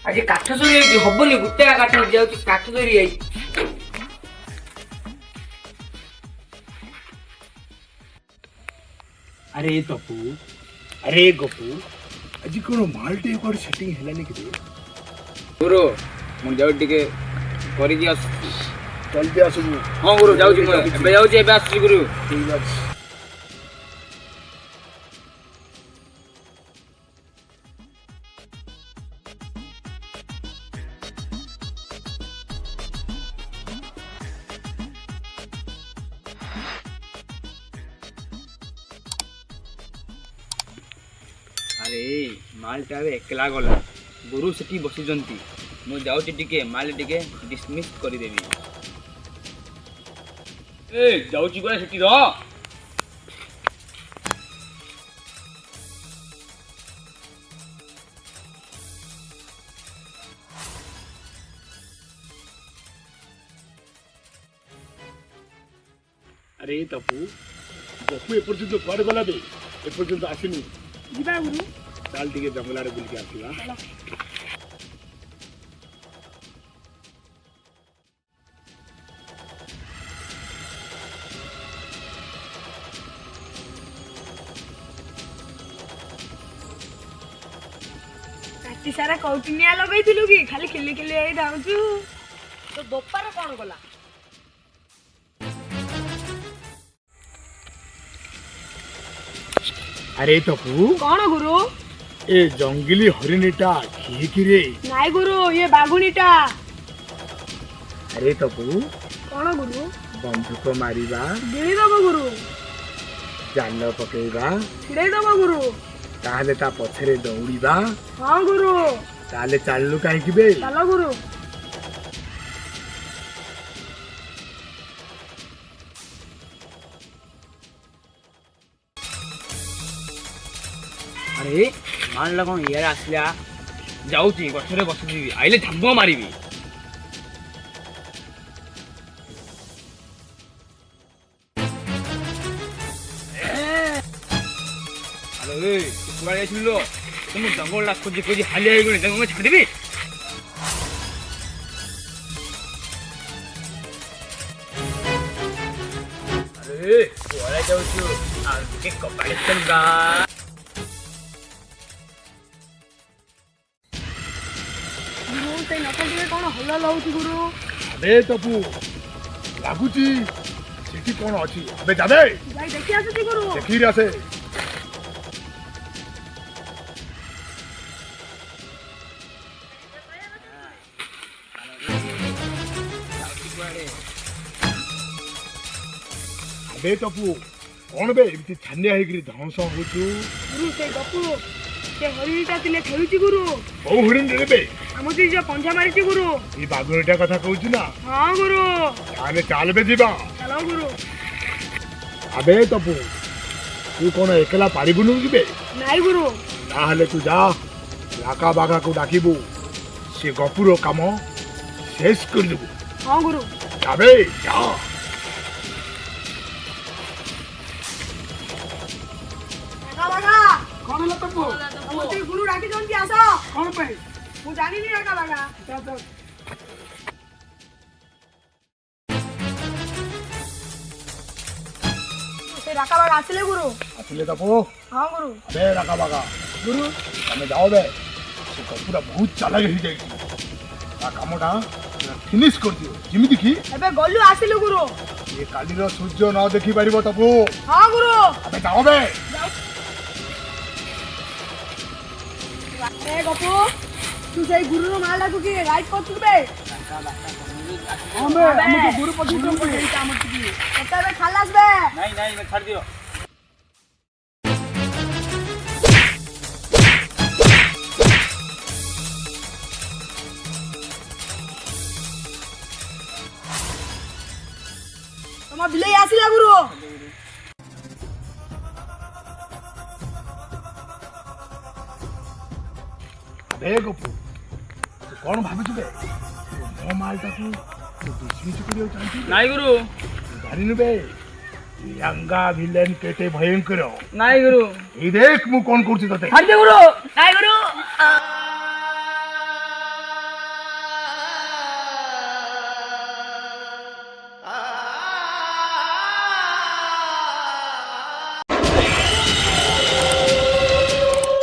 आज काठ सरी हबनी गोटे काठ जाऊँ काठ सरी आई अरे तपू अरे गपू आज कौन मालटे कौन सेटिंग हेलानी कि गुरु मु जाऊ टिके करी दिया जल्दी आसबू। हां गुरु जाऊ छी एबे जाऊ छी एबे आसी गुरु ठीक अछि। अरे मालटा एकला गला गुरु सेठी बसुचंती मु जाऊँ टिके माल टिके डिसमिस कर देवी ए जाऊँ गला सेठी रह अरे तपू गपू एपर्यंत कुआडे गला बे एपर्यंत आसिनी ଯିବା ଗୁରୁ चाल टिके जंगल आड़े बुल के आसिबा। ରାତି ସାରା କୌଟିନିଆ ଲଗେଇଥିଲୁ କି ଖାଲି ଖିଲି ଖିଲି ହେଇ ଧାଉଛୁ ତୋ ବୋପାର କଣ କଲା? अरे तपू କଣ ଗୁରୁ? ए जंगली हरिणीटा किए कि रे? ନାଇଁ ଗୁରୁ ଇଏ ବାଘୁଣୀଟା। अरे तपू କଣ ଗୁରୁ? बंधुक मारिबा ଗିଳି ଦବ ଗୁରୁ जाल पकेइबा ଛିଡେଇ ଦବ ଗୁରୁ। ताहले ता पछरे दौड़ीबा ହଁ ଗୁରୁ ताहले चालू काहे कि बे? ଚାଲ ଗୁରୁ। अरे मान ला कौन यार आसला जाऊँ गछरे बसुची आइले झांग मारी अरे कुआड़े जाइलो तुम जंगल ला खोजी खोजी हालिया गई जंगल छाड़बी अरे कुआड़े जाऊँ आगे कपाड़े चलगा ଗୁରୁ ସେଇ ନଖ ଟିକେ କଣ ହଲ ଲଉଛି ଗୁରୁ। अबे तपू लागुची सेठी कौन अछि अबे जाबे ଯାଇ ଦେଖି ଆସୁଛି ଗୁରୁ। देखी रे आसे अबे तपू कौन बे एमती छानिया हेकरी धौंस होचू ଗୁରୁ ସେ ଗପୁ ସେ ହରିଣୀଟା ଥିଲେ ଖେଳୁଛି ଗୁରୁ। बहु हरिण रे बे ଆମ ସେ ଯୋଉ ପଞ୍ଝା ମାରିଛି ଗୁରୁ। ई बागुरटा कथा कहूची ना ହଁ ଗୁରୁ ताले चाल बे जीवा। ଚାଲ ଗୁରୁ। अबे तपू तू कौन एकला पारिबुनु जिबे ନାଇଁ ଗୁରୁ ताहले तू जा लाका बागा को डाकिबू से गपुरो काम शेष कर देबू। ହଁ ଗୁରୁ। जाबे जा ବାଘା ବାଘା कौन ला तपू ଆମ ସେ ଗୁରୁ ଡାକିଛନ୍ତି ଆସ। कौन पे ମୁଁ ଜାଣିନି ବାଘା ବାଘା। ସେ ରାକା ବାଘା ଆସିଲେ ଗୁରୁ। असले तपू ହଁ ଗୁରୁ। अबे लाका बागा ଗୁରୁ तमे जाओ बे से गपुरा बहुत चालाक हो जाई ता कामटा फिनिश कर दियो जिमिति की ଏବେ ଗଲୁ ଆସିଲୁ ଗୁରୁ। ये काली रो सूर्य न देखि पारिबो तपू। ହଁ ଗୁରୁ। अबे जाओ बे ଏ ଗପୁ ତୁ ସେଇ ଗୁରୁର ମାଲଟାକୁ କି ରାଇଟ୍ କରୁଛୁ ବେ? हमें हमके गुरु पवित्र ଗୁରୁ ଏଇ କାମ ଟିକେ ଏଟା ଏବେ ଖାଲାସ ବେ। नहीं नहीं मैं छाड़ दियो ତମ ବିଲେଇ ଆସିଲା ଗୁରୁ। अबे गपू तू कौन भाबी बे मो मालटा को तू दुश्मनी करियो चाहती नहीं गुरु जानिनु बे यंगा विलेन केते भयंकर नहीं गुरु ई देख मु कोन करछि तते छाड़ दे गुरु नहीं गुरु